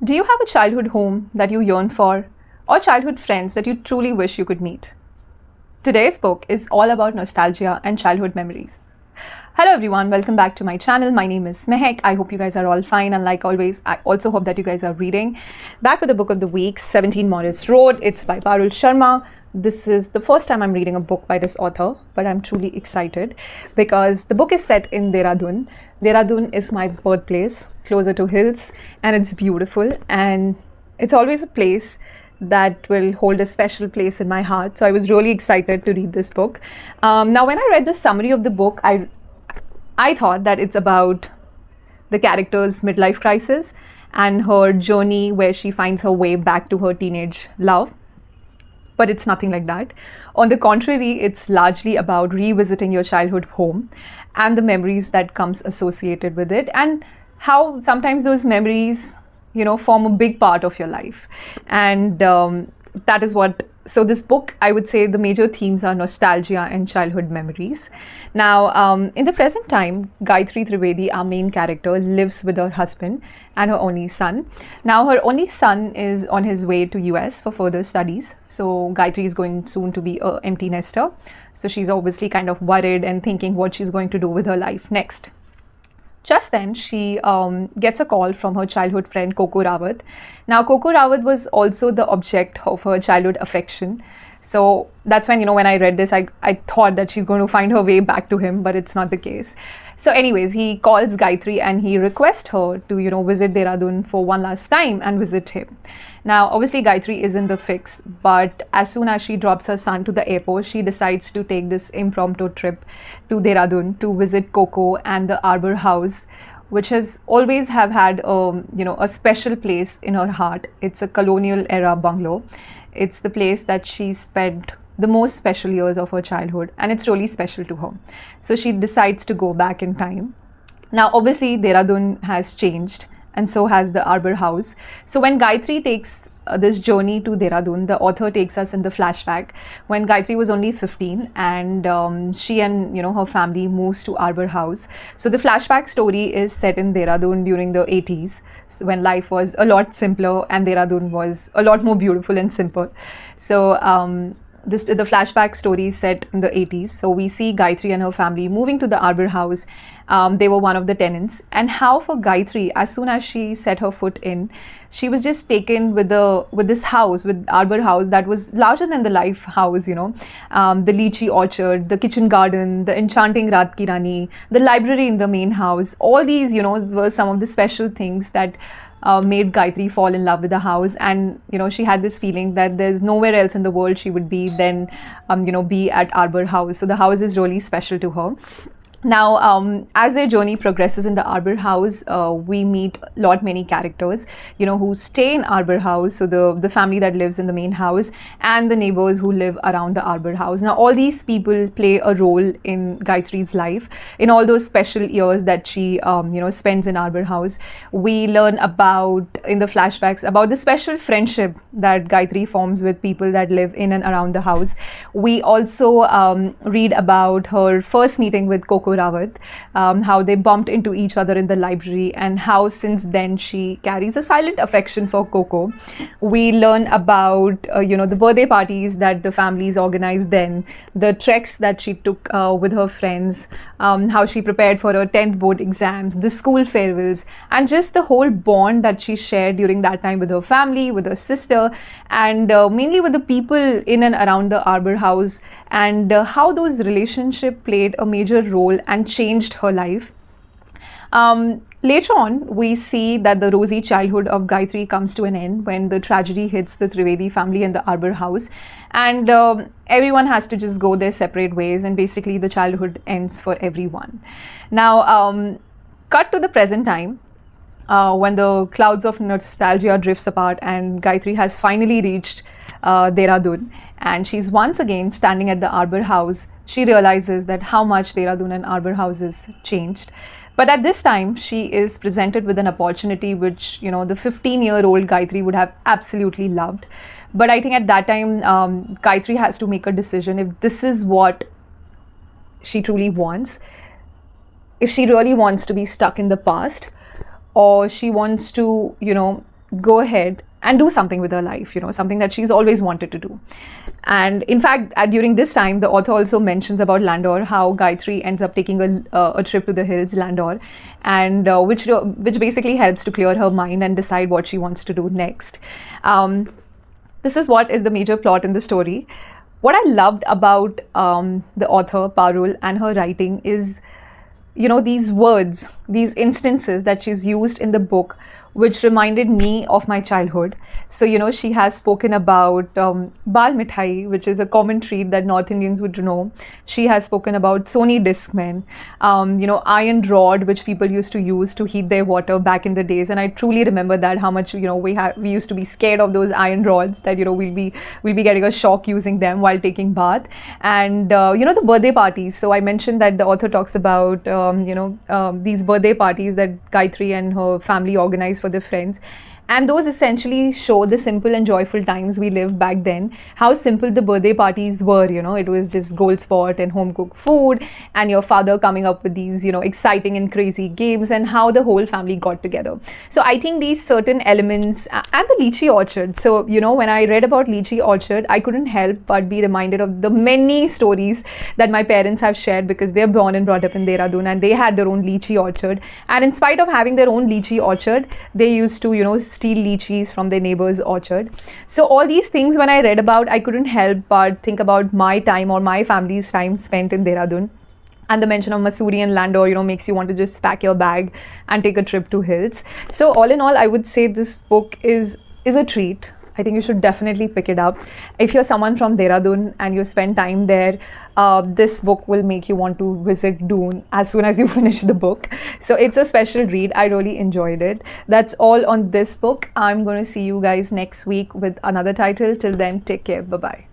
Do you have a childhood home that you yearn for, or childhood friends that you truly wish you could meet? Today's book is all about nostalgia and childhood memories. Hello everyone, welcome back to my channel. My name is Mehek. I hope you guys are all fine, and like always, I also hope that you guys are reading. Back with the book of the week, 17 Morris Road. It's by Parul Sharma. This is the first time I'm reading a book by this author, but I'm truly excited because the book is set in Dehradun. Dehradun is my birthplace, closer to hills, and it's beautiful, and it's always a place that will hold a special place in my heart. So I was really excited to read this book. Now, when I read the summary of the book, I thought that it's about the character's midlife crisis and her journey where she finds her way back to her teenage love. But it's nothing like that. On the contrary, it's largely about revisiting your childhood home and the memories that comes associated with it, and how sometimes those memories, form a big part of your life. And that is what, so this book, I would say the major themes are nostalgia and childhood memories. Now, in the present time, Gayatri Trivedi, our main character, lives with her husband and her only son. Now, her only son is on his way to US for further studies. So Gayatri is going soon to be an empty nester. So she's obviously kind of worried and thinking what she's going to do with her life next. Just then, she gets a call from her childhood friend, Koko Rawat. Now, Koko Rawat was also the object of her childhood affection. So that's when, when I read this, I thought that she's going to find her way back to him, but it's not the case. So anyways, he calls Gayatri and he requests her to, visit Dehradun for one last time and visit him. Now, obviously, Gayatri is in the fix, but as soon as she drops her son to the airport, she decides to take this impromptu trip to Dehradun to visit Koko and the Arbour House, which has always have had a special place in her heart. It's a colonial era bungalow. It's the place that she spent the most special years of her childhood, and it's really special to her. So she decides to go back in time. Now, obviously, Dehradun has changed, and so has the Arbour House. So when Gayatri takes this journey to Dehradun, the author takes us in the flashback when Gayatri was only 15, and she and her family moves to Arbour House. So the flashback story is set in Dehradun during the 80s, when life was a lot simpler and Dehradun was a lot more beautiful and simple. So the flashback story is set in the 80s. So we see Gayatri and her family moving to the Arbour House. They were one of the tenants, and how for Gayatri, as soon as she set her foot in, she was just taken with this house, with Arbour House, that was larger than the life house. The lychee orchard, the kitchen garden, the enchanting Raat Ki Rani, the library in the main house. All these were some of the special things that made Gayatri fall in love with the house. And she had this feeling that there's nowhere else in the world she would be than be at Arbour House. So the house is really special to her. Now, as their journey progresses in the Arbour House, we meet many characters, who stay in Arbour House. So the family that lives in the main house and the neighbours who live around the Arbour House. Now, all these people play a role in Gayatri's life in all those special years that she, spends in Arbour House. We learn about, in the flashbacks, about the special friendship that Gayatri forms with people that live in and around the house. We also read about her first meeting with Koko Rawat, how they bumped into each other in the library, and how since then she carries a silent affection for Koko. We learn about the birthday parties that the families organized then, the treks that she took with her friends, how she prepared for her 10th board exams, the school farewells, and just the whole bond that she shared during that time with her family, with her sister, and mainly with the people in and around the Arbour House, and how those relationships played a major role and changed her life. Later on, we see that the rosy childhood of Gayatri comes to an end when the tragedy hits the Trivedi family and the Arbour House, and everyone has to just go their separate ways, and basically the childhood ends for everyone. Now, cut to the present time, when the clouds of nostalgia drifts apart and Gayatri has finally reached Dehradun, and she's once again standing at the Arbour House. She realizes that how much Dehradun and Arbour House has changed. But at this time, she is presented with an opportunity which, the 15-year-old Gayatri would have absolutely loved. But I think at that time, Gayatri has to make a decision if this is what she truly wants, if she really wants to be stuck in the past, or she wants to, go ahead and do something with her life, something that she's always wanted to do. And in fact, during this time, the author also mentions about Landor, how Gayatri ends up taking a trip to the hills, Landor, and which basically helps to clear her mind and decide what she wants to do next. This is what is the major plot in the story. What I loved about the author, Parul, and her writing is, these words, these instances that she's used in the book, which reminded me of my childhood. So, she has spoken about bal mithai, which is a common treat that North Indians would know. She has spoken about Sony discmen, iron rod, which people used to use to heat their water back in the days. And I truly remember that, how much, we used to be scared of those iron rods, that, we'll be getting a shock using them while taking bath. And, the birthday parties. So I mentioned that the author talks about, these birthday parties that Gayatri and her family organized for their friends. And those essentially show the simple and joyful times we lived back then. How simple the birthday parties were, it was just gold spot and home cooked food, and your father coming up with these, exciting and crazy games, and how the whole family got together. So I think these certain elements, and the lychee orchard. So, when I read about lychee orchard, I couldn't help but be reminded of the many stories that my parents have shared, because they're born and brought up in Dehradun, and they had their own lychee orchard. And in spite of having their own lychee orchard, they used to, steal lychees from their neighbor's orchard. So all these things, when I read about, I couldn't help but think about my time, or my family's time spent in Dehradun. And the mention of Masuri and Landor, makes you want to just pack your bag and take a trip to hills. So all in all, I would say this book is a treat. I think you should definitely pick it up. If you're someone from Dehradun and you spend time there, this book will make you want to visit Doon as soon as you finish the book. So it's a special read. I really enjoyed it. That's all on this book. I'm going to see you guys next week with another title. Till then, take care. Bye-bye.